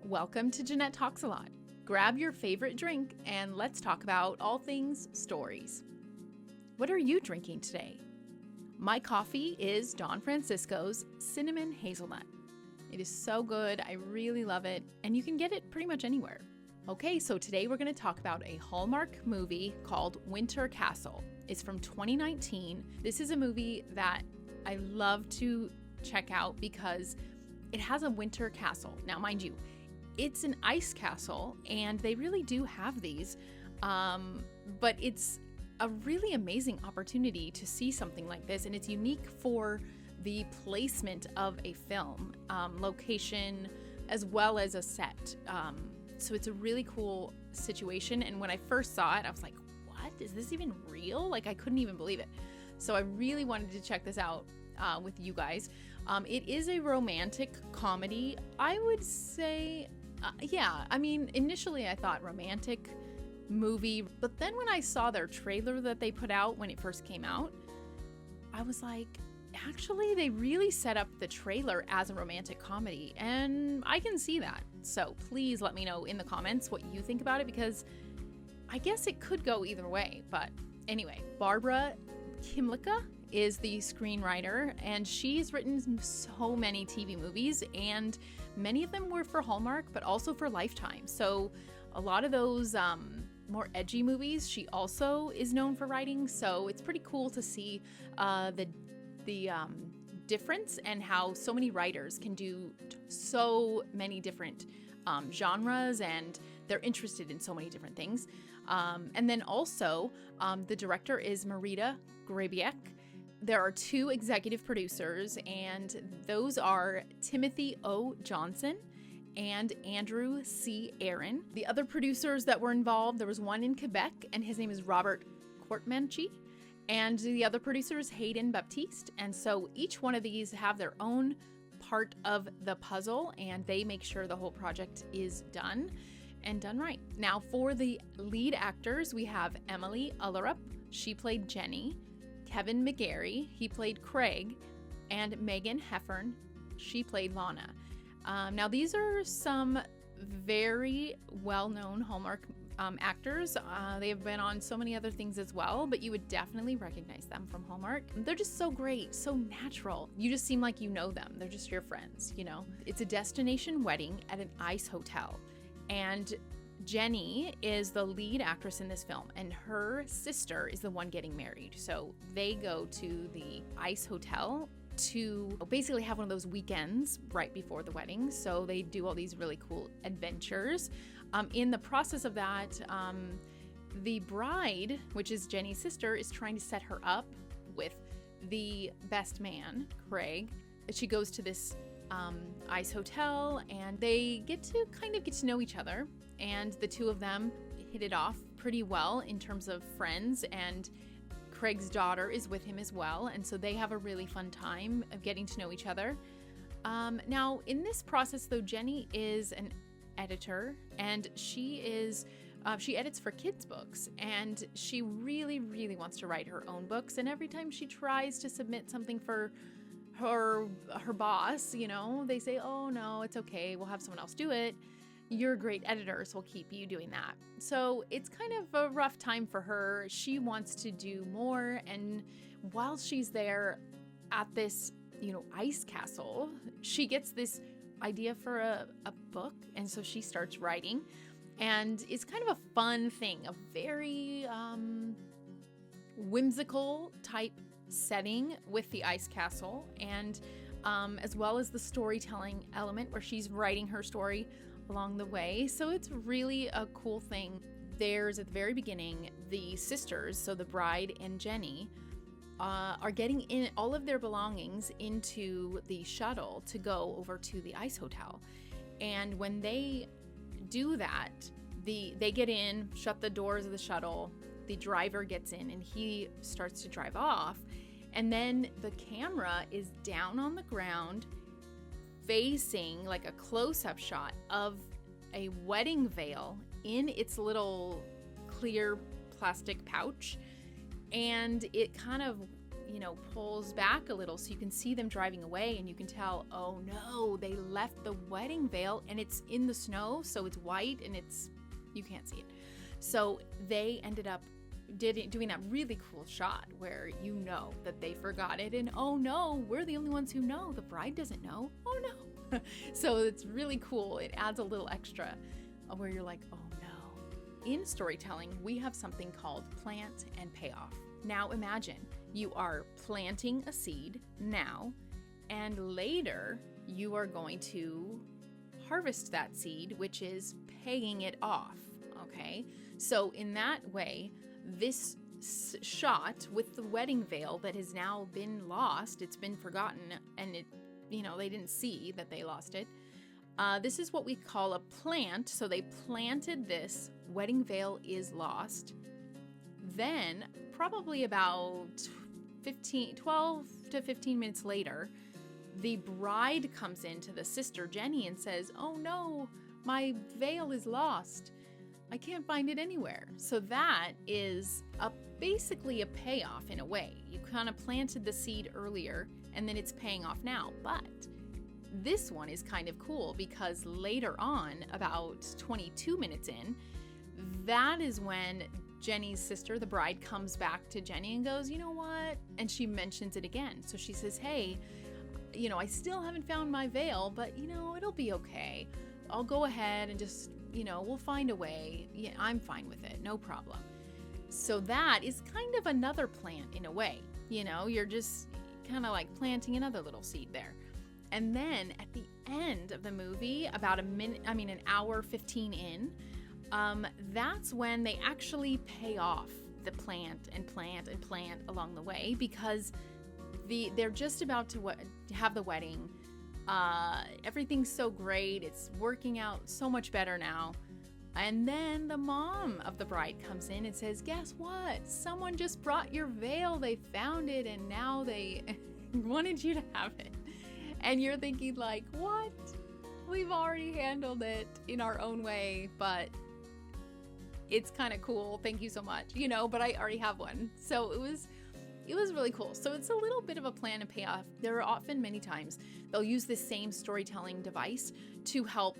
Welcome to Jeanette Talks a Lot. Grab your favorite drink and let's talk about all things stories. What are you drinking today? My coffee is Don Francisco's Cinnamon Hazelnut. It is so good. I really love it, and you can get it pretty much anywhere. Okay, so today we're going to talk about a Hallmark movie called Winter Castle. It's from 2019. This is a movie that I love to check out because it has a winter castle. Now, mind you, it's an ice castle, and they really do have these, but it's a really amazing opportunity to see something like this, and it's unique for the placement of a film, location, as well as a set. So it's a really cool situation, and when I first saw it, I was like, what? Is this even real? Like, I couldn't even believe it. So I really wanted to check this out with you guys. It is a romantic comedy. I would say, initially I thought romantic movie, but then when I saw their trailer that they put out when it first came out, I was like, actually, they really set up the trailer as a romantic comedy, and I can see that. So please let me know in the comments what you think about it, because I guess it could go either way. But anyway, Barbara Kimlicka is the screenwriter, and she's written so many TV movies, and many of them were for Hallmark, but also for Lifetime. So a lot of those more edgy movies she also is known for writing. So it's pretty cool to see the difference and how so many writers can do so many different genres, and they're interested in so many different things. And then also the director is Marita Grabiek. There are two executive producers, and those are Timothy O. Johnson and Andrew C. Aaron. The other producers that were involved, there was one in Quebec, and his name is Robert Courtmanchi. And the other producer is Hayden Baptiste. And so each one of these have their own part of the puzzle, and they make sure the whole project is done and done right. Now, for the lead actors, we have Emily Ullerup. She played Jenny. Kevin McGarry, he played Craig. And Megan Heffern, she played Lana. Now, these are some very well-known Hallmark actors. They have been on so many other things as well, but you would definitely recognize them from Hallmark. They're just so great, so natural. You just seem like you know them. They're just your friends, you know? It's a destination wedding at an ice hotel, and Jenny is the lead actress in this film, and her sister is the one getting married. So they go to the ice hotel to basically have one of those weekends right before the wedding. So they do all these really cool adventures. In the process of that, the bride, which is Jenny's sister, is trying to set her up with the best man, Craig. She goes to this ice hotel, and they get to know each other, and the two of them hit it off pretty well in terms of friends, and Craig's daughter is with him as well, and so they have a really fun time of getting to know each other. Now, in this process, though, Jenny is an editor, and she edits for kids' books, and she really, really wants to write her own books, and every time she tries to submit something for her boss, you know, they say, oh no, it's okay, we'll have someone else do it. You're a great editor, so we'll keep you doing that. So it's kind of a rough time for her. She wants to do more, and while she's there at this, ice castle, she gets this idea for a book, and so she starts writing, and it's kind of a fun thing, a very whimsical type setting with the ice castle, and as well as the storytelling element where she's writing her story along the way. So it's really a cool thing. There's, at the very beginning, the sisters, so the bride and Jenny, are getting in all of their belongings into the shuttle to go over to the ice hotel. And when they do that, they get in, shut the doors of the shuttle, the driver gets in, and he starts to drive off. And then the camera is down on the ground, facing like a close-up shot of a wedding veil in its little clear plastic pouch, and it kind of pulls back a little so you can see them driving away, and you can tell, oh no, they left the wedding veil and it's in the snow, so it's white and you can't see it. So they ended up doing that really cool shot where that they forgot it, and oh no, we're the only ones who know. The bride doesn't know. Oh no. So it's really cool. It adds a little extra where you're like, oh no. In storytelling, we have something called plant and payoff. Now imagine you are planting a seed now, and later you are going to harvest that seed, which is paying it off. Okay, so in that way, this shot with the wedding veil that has now been lost, it's been forgotten, and they didn't see that they lost it. This is what we call a plant. So they planted this, wedding veil is lost. Then probably about 12 to 15 minutes later, the bride comes in to the sister Jenny and says, oh no, my veil is lost. I can't find it anywhere. So that is basically a payoff in a way. You kind of planted the seed earlier and then it's paying off now. But this one is kind of cool because later on, about 22 minutes in, that is when Jenny's sister, the bride, comes back to Jenny and goes, you know what? And she mentions it again. So she says, hey, I still haven't found my veil, but it'll be okay. I'll go ahead and just, we'll find a way. Yeah, I'm fine with it. No problem. So that is kind of another plant in a way. You're just kind of like planting another little seed there. And then at the end of the movie, about an hour 15 in, that's when they actually pay off the plant and plant and plant along the way, because they're just about to have the wedding. Everything's so great. It's working out so much better now. And then the mom of the bride comes in and says, guess what? Someone just brought your veil. They found it and now they wanted you to have it. And you're thinking like, what? We've already handled it in our own way, but it's kind of cool. Thank you so much. But I already have one. So it was really cool. So it's a little bit of a plan and payoff. There are often many times they'll use this same storytelling device to help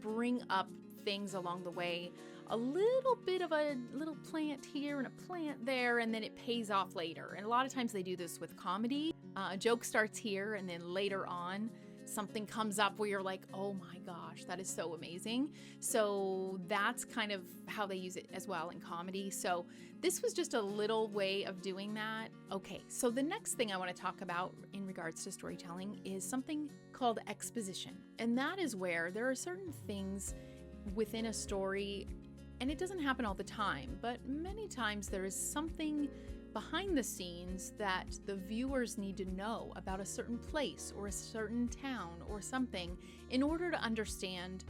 bring up things along the way. A little bit of a little plant here and a plant there, and then it pays off later. And a lot of times they do this with comedy. A joke starts here, and then later on, something comes up where you're like, oh my gosh, that is so amazing. So that's kind of how they use it as well in comedy. So this was just a little way of doing that. Okay, so the next thing I want to talk about in regards to storytelling is something called exposition. And that is where there are certain things within a story, and it doesn't happen all the time, but many times there is something behind the scenes that the viewers need to know about a certain place or a certain town or something in order to understand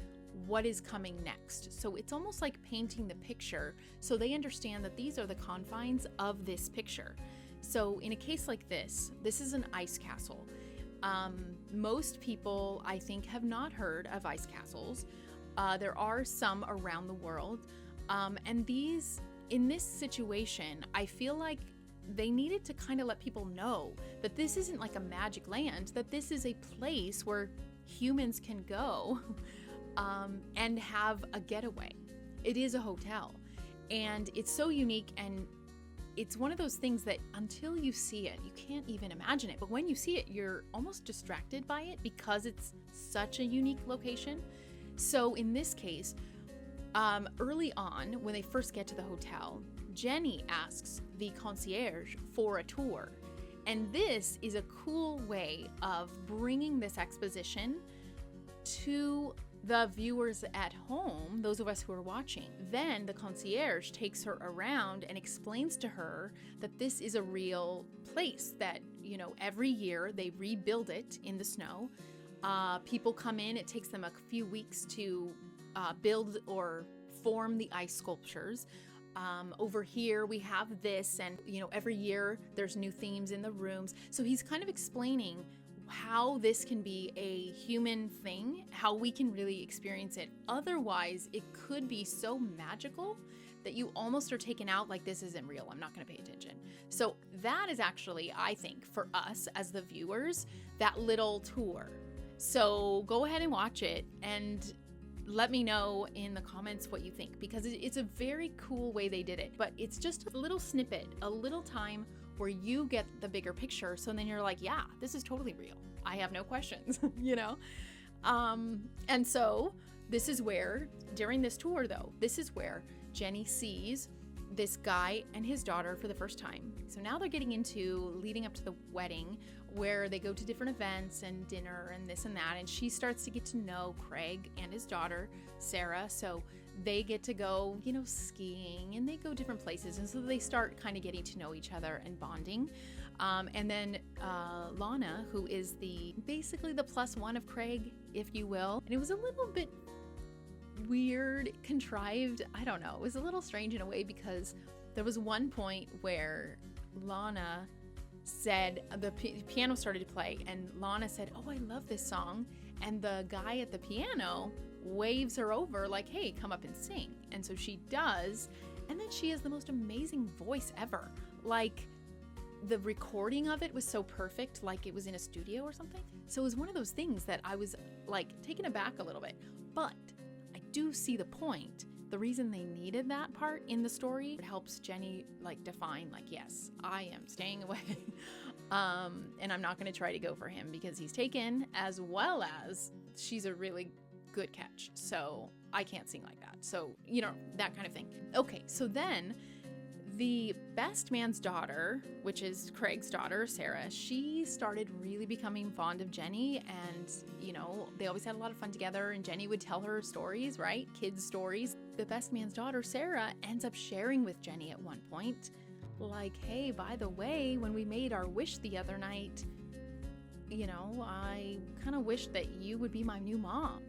what is coming next. So it's almost like painting the picture so they understand that these are the confines of this picture. So in a case like this is an ice castle. Most people, I think, have not heard of ice castles. There are some around the world. And in this situation, I feel like they needed to kind of let people know that this isn't like a magic land, that this is a place where humans can go and have a getaway. It is a hotel, and it's so unique, and it's one of those things that until you see it, you can't even imagine it. But when you see it, you're almost distracted by it because it's such a unique location. So in this case, early on, when they first get to the hotel, Jenny asks the concierge for a tour. And this is a cool way of bringing this exposition to the viewers at home, those of us who are watching. Then the concierge takes her around and explains to her that this is a real place, that, every year they rebuild it in the snow. People come in, it takes them a few weeks to build or form the ice sculptures. Over here we have this, and every year there's new themes in the rooms. So he's kind of explaining how this can be a human thing, how we can really experience it. Otherwise, it could be so magical that you almost are taken out like, this isn't real, I'm not going to pay attention. So that is actually, I think, for us as the viewers, that little tour. So go ahead and watch it and let me know in the comments what you think, because it's a very cool way they did it. But it's just a little snippet, a little time where you get the bigger picture. So then you're like, yeah, this is totally real. I have no questions, you know? And so this is where, during this tour though, this is where Jenny sees this guy and his daughter for the first time. So now they're getting into leading up to the wedding, where they go to different events and dinner and this and that. And she starts to get to know Craig and his daughter, Sarah. So they get to go, you know, skiing, and they go different places. And so they start kind of getting to know each other and bonding. And then Lana, who is basically the plus one of Craig, if you will. And it was a little bit weird, contrived. I don't know. It was a little strange in a way, because there was one point where Lana said, the piano started to play, and Lana said, "Oh, I love this song." And the guy at the piano waves her over like, "Hey, come up and sing." And so she does. And then she has the most amazing voice ever. Like, the recording of it was so perfect, like it was in a studio or something. So it was one of those things that I was like taken aback a little bit. But I do see the point. The reason they needed that part in the story, it helps Jenny like define, like, yes, I am staying away. And I'm not going to try to go for him because he's taken, as well as she's a really good catch. So I can't sing like that. So, you know, that kind of thing. Okay, so then the best man's daughter, which is Craig's daughter, Sarah, she started really becoming fond of Jenny. And, you know, they always had a lot of fun together, and Jenny would tell her stories, right? Kids' stories. The best man's daughter, Sarah, ends up sharing with Jenny at one point, like, "Hey, by the way, when we made our wish the other night, you know, I kind of wish that you would be my new mom."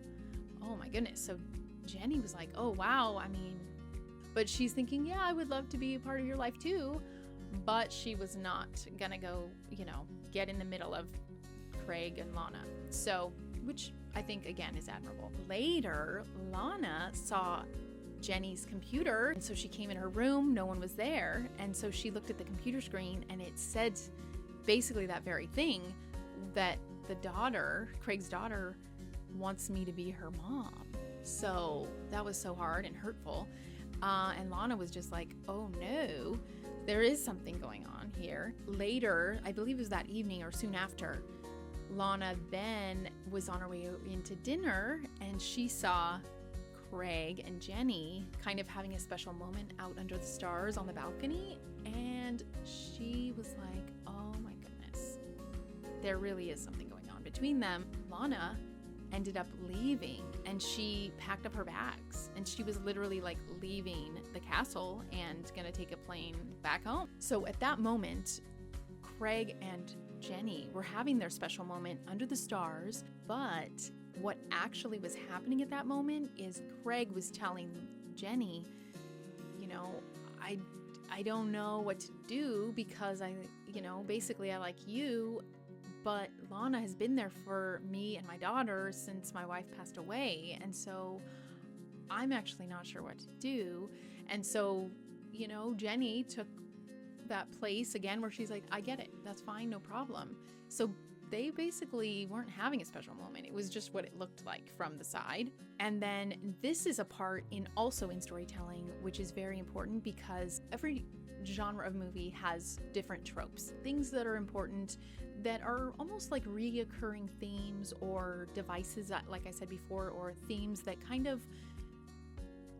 Oh my goodness. So Jenny was like, "Oh, wow. I mean," but she's thinking, yeah, I would love to be a part of your life too. But she was not gonna go, you know, get in the middle of Craig and Lana. So, which I think, again, is admirable. Later, Lana saw Jenny's computer, and so she came in her room, no one was there, and so she looked at the computer screen, and it said basically that very thing, that the daughter, Craig's daughter, wants me to be her mom. So that was so hard and hurtful. And Lana was just like, oh no, there is something going on here. Later, I believe it was that evening or soon after, Lana then was on her way into dinner, and she saw Craig and Jenny kind of having a special moment out under the stars on the balcony. And she was like, oh my goodness, there really is something going on between them. Lana ended up leaving, and she packed up her bags, and she was literally like leaving the castle and gonna take a plane back home. So at that moment, Craig and Jenny were having their special moment under the stars. But what actually was happening at that moment is Craig was telling Jenny, you know, I don't know what to do, because basically I like you, but Lana has been there for me and my daughter since my wife passed away. And so I'm actually not sure what to do. And so, you know, Jenny took that place again where she's like, I get it. That's fine. No problem. So they basically weren't having a special moment. It was just what it looked like from the side. And then this is a part also in storytelling, which is very important, because every genre of movie has different tropes, things that are important, that are almost like reoccurring themes or devices that, like I said before, or themes that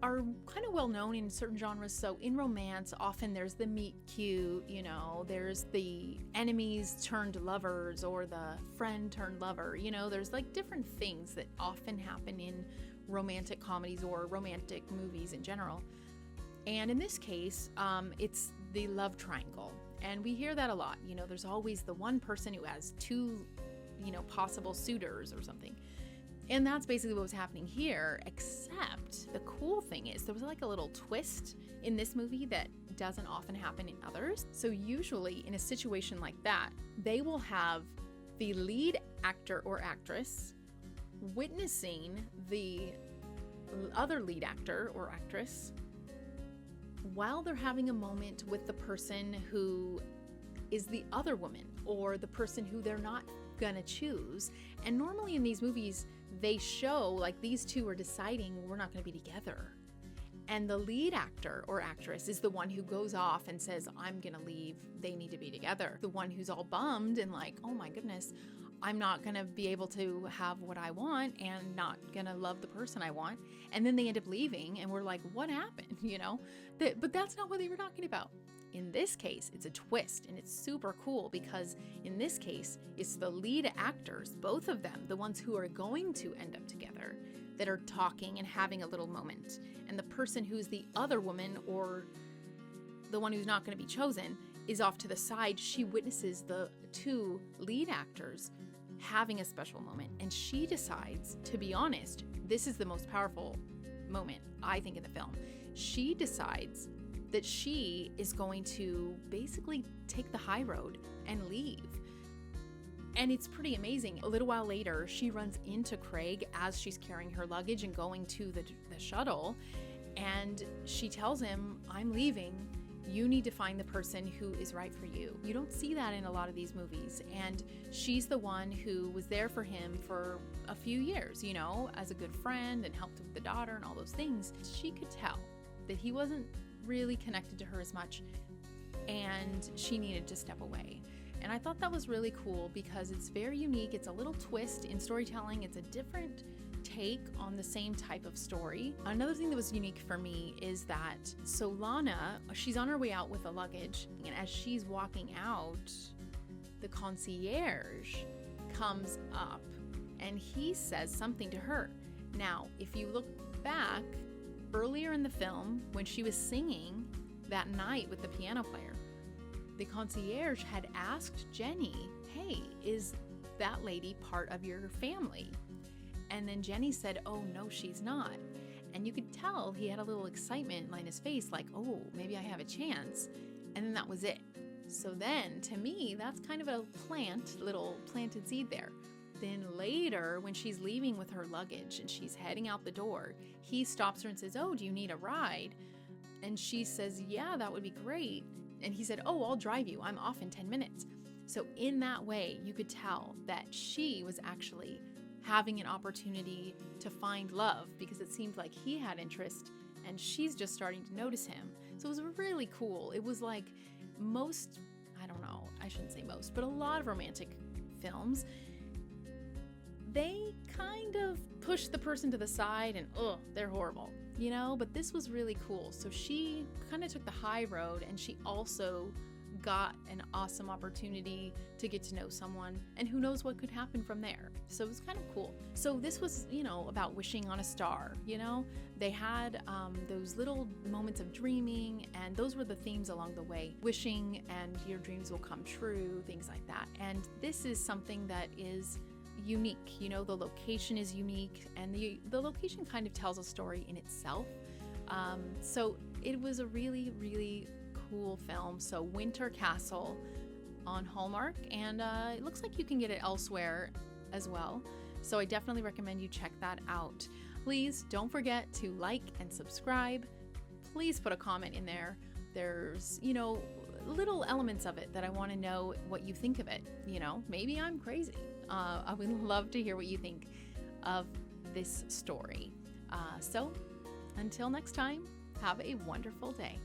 are kind of well known in certain genres. So in romance, often there's the meet cute, you know, there's the enemies turned lovers, or the friend turned lover, you know, there's like different things that often happen in romantic comedies or romantic movies in general. And in this case, it's the love triangle. And we hear that a lot. You know, there's always the one person who has two, you know, possible suitors or something. And that's basically what was happening here, except the cool thing is there was like a little twist in this movie that doesn't often happen in others. So usually in a situation like that, they will have the lead actor or actress witnessing the other lead actor or actress while they're having a moment with the person who is the other woman or the person who they're not gonna choose. And normally in these movies, they show like these two are deciding we're not gonna be together. And the lead actor or actress is the one who goes off and says, I'm gonna leave, they need to be together. The one who's all bummed and like, oh my goodness, I'm not gonna be able to have what I want and not gonna love the person I want. And then they end up leaving and we're like, what happened, you know? But that's not what they were talking about. In this case, it's a twist and it's super cool because in this case, it's the lead actors, both of them, the ones who are going to end up together, that are talking and having a little moment. And the person who's the other woman or the one who's not going to be chosen is off to the side. She witnesses the two lead actors having a special moment. And she decides, to be honest, this is the most powerful moment, I think, in the film. She decides that she is going to basically take the high road and leave. And it's pretty amazing. A little while later, she runs into Craig as she's carrying her luggage and going to the shuttle. And she tells him, I'm leaving. You need to find the person who is right for you. You don't see that in a lot of these movies. And she's the one who was there for him for a few years, you know, as a good friend and helped with the daughter and all those things. She could tell that he wasn't really connected to her as much and she needed to step away. And I thought that was really cool because it's very unique. It's a little twist in storytelling. It's a different take on the same type of story. Another thing that was unique for me is that Lana, she's on her way out with the luggage, and as she's walking out, the concierge comes up and he says something to her. Now, if you look back earlier in the film, when she was singing that night with the piano player, the concierge had asked Jenny, hey, is that lady part of your family? And then Jenny said, oh, no, she's not. And you could tell he had a little excitement on his face, like, oh, maybe I have a chance. And then that was it. So then, to me, that's kind of a little planted seed there. Then later, when she's leaving with her luggage and she's heading out the door, he stops her and says, oh, do you need a ride? And she says, yeah, that would be great. And he said, oh, I'll drive you. I'm off in 10 minutes. So in that way, you could tell that she was actually having an opportunity to find love because it seemed like he had interest and she's just starting to notice him. So it was really cool. It was like I shouldn't say most, but a lot of romantic films, they kind of push the person to the side and, they're horrible, you know? But this was really cool. So she kind of took the high road and she also got an awesome opportunity to get to know someone, and who knows what could happen from there. So it was kind of cool. So this was, about wishing on a star, They had those little moments of dreaming, and those were the themes along the way. Wishing and your dreams will come true, things like that. And this is something that is unique. The location is unique, and the location kind of tells a story in itself. So it was a really, really cool film. So Winter Castle on Hallmark, and it looks like you can get it elsewhere as well. So I definitely recommend you check that out. Please don't forget to like and subscribe. Please put a comment in there. There's, little elements of it that I want to know what you think of it. Maybe I'm crazy. I would love to hear what you think of this story. So until next time, have a wonderful day.